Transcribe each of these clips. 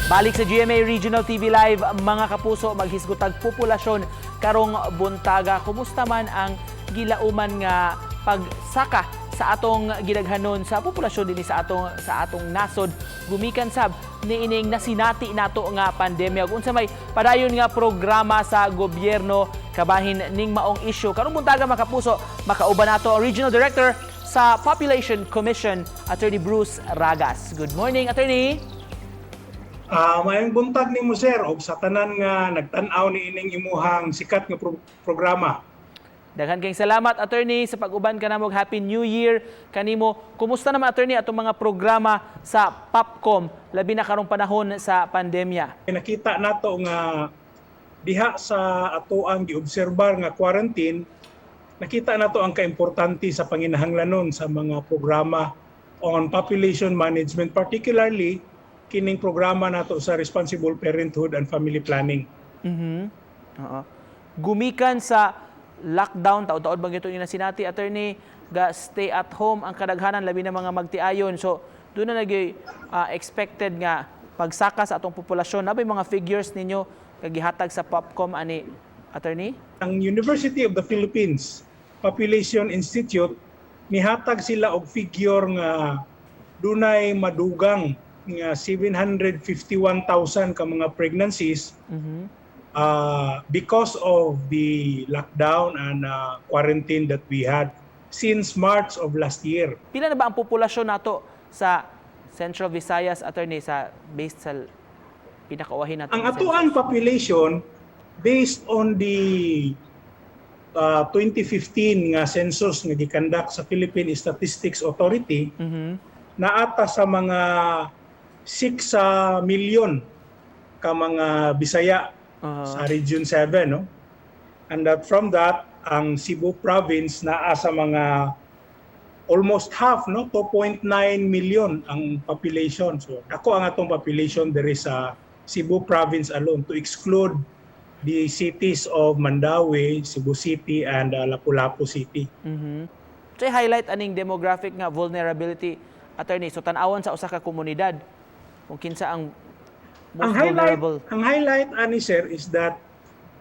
Balik sa GMA Regional TV Live, mga kapuso, maghisgotag populasyon karong buntaga. Kumusta man ang gilauman nga pagsaka sa atong gidaghanon sa populasyon dinhi sa atong nasod gumikan sab niining nasinati nato nga pandemya. Ug unsa may padayon nga programa sa gobyerno kabahin ning maong issue. Karong buntaga mga kapuso, makauban nato ang Regional Director sa Population Commission, Attorney Bruce Ragas. Good morning, Attorney. Mayong buntag nimo sir og sa tanan nga nagtan-aw ni ining imuhang sikat nga programa. Daghan kayong salamat, Attorney, sa pag-uban ka namog Happy New Year kanimo. Kumusta naman, Attorney, atong mga programa sa POPCOM labi na karong panahon sa pandemya? Nakita nato nga diha sa atoang giobserbar nga quarantine, nakita nato ang kaimportante sa panginahanglanon sa mga programa on population management, particularly kining programa nato sa responsible parenthood and family planning. Gumikan sa lockdown, taon-taon bang ito yung nasinati, Attorney, ga stay at home ang kadaghanan labi na mga magtiayon. So, doon na expected nga pagsaka sa atong populasyon. Nabay mga figures ninyo kagihatag sa POPCOM ani, Attorney? Ang University of the Philippines Population Institute nihatag sila og figure nga dunay madugang nga 751,000 ka mga pregnancies because of the lockdown and quarantine that we had since March of last year. Pila na ba ang populasyon nato sa Central Visayas, Attorney, sa based sa pinakauwahin nato? Ang atuang population based on the 2015 nga census nga gikandak sa Philippine Statistics Authority, naata sa mga 6 milyon ka mga Bisaya sa Region 7, no? And that from that, ang Cebu province naa sa mga almost half, no? 2.9 million ang population. So ako ang atong population diri sa Cebu province alone, to exclude the cities of Mandaue, Cebu City, and Lapu-Lapu City. So highlight aning demographic nga vulnerability, Attorney. So tan-awon sa usa ka komunidad kung kinsa ang most vulnerable. Ang highlight ani sir is that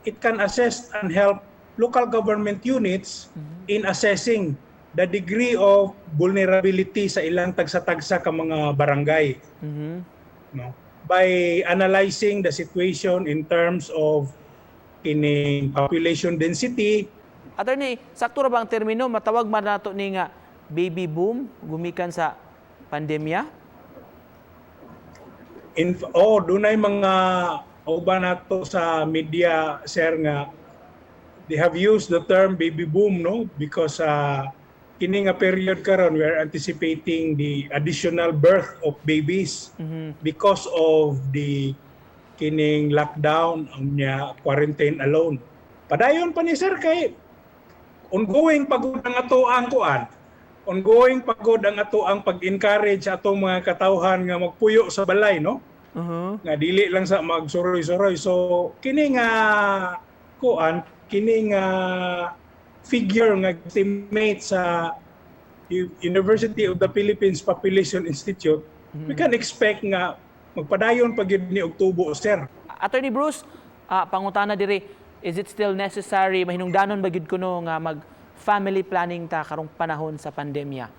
it can assess and help local government units in assessing the degree of vulnerability sa ilang tagsa-tagsa ka mga barangay. No? By analyzing the situation in terms of kining population density. Attorney, sakto ra ba ang termino matawag man nato ni nga baby boom gumikan sa pandemya? Dunay mga uban nato sa media sir nga they have used the term baby boom, no, because kini nga period karon we are anticipating the additional birth of babies because of the kining lockdown nya quarantine alone. Padayon pa ni sir kay ongoing pagod ang ato ang kuan. Ongoing pagod ang ato ang pag-encourage sa atong mga katawhan nga magpuyo sa balay, no? Nga dili lang sa magsuroy-suroy. So kini nga kuan, kini nga figure nga estimate sa University of the Philippines Population Institute, we can expect nga magpadayon pa gyud ni Oktubo, sir. Attorney Bruce, pangutana diri, is it still necessary mahinungdanon ba gyud kuno nga mag family planning ta karong panahon sa pandemya?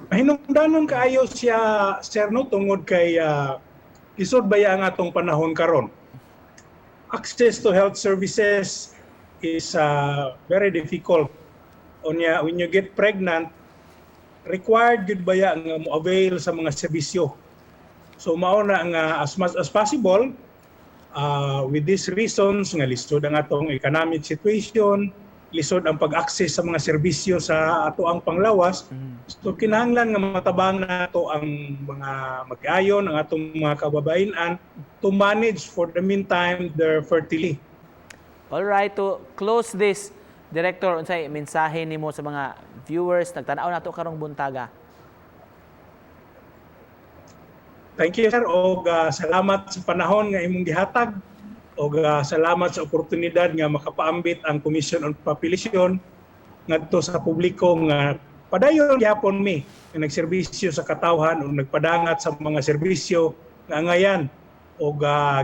Hinungdanon kaayo siya sir, no, tungod kay isod baya ang atong panahon karon. Access to health services is very difficult. When you get pregnant, required gud baya nga mo avail sa mga serbisyo. So mao na nga as much as possible with these reasons nga lisod ang atong economic situation, lisod ang pag-access sa mga serbisyo sa ato ang panglawas. So kinahanglan nga matabang nato ang mga mag-ayon, ang atong mga kababayenan to manage for the meantime their fertility. All right, to close this, Director, unsay mensahe nimo sa mga viewers nagtan-aw nato karong buntaga? Thank you sir, og salamat sa panahon nga imong gihatag. O salamat sa oportunidad nga makapaambit ang Commission on Population ngadto sa publiko nga padayon gyapon mi nga nagserbisyo sa katawhan o nagpadangat sa mga serbisyo nga ngayan o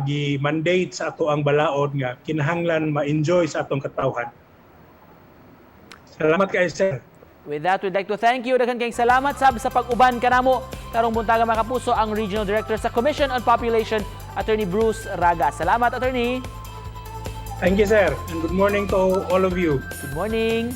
gi-mandate sa ato ang balaod nga kinahanglan ma-enjoy sa atong katawhan. Salamat kay sir. With that, we'd like to thank you. Daghang kayong salamat sab sa pag-uban kanamo karong buntaga mga kapuso ang Regional Director sa Commission on Population, Attorney Bruce Raga. Salamat, Attorney. Thank you sir and good morning to all of you. Good morning.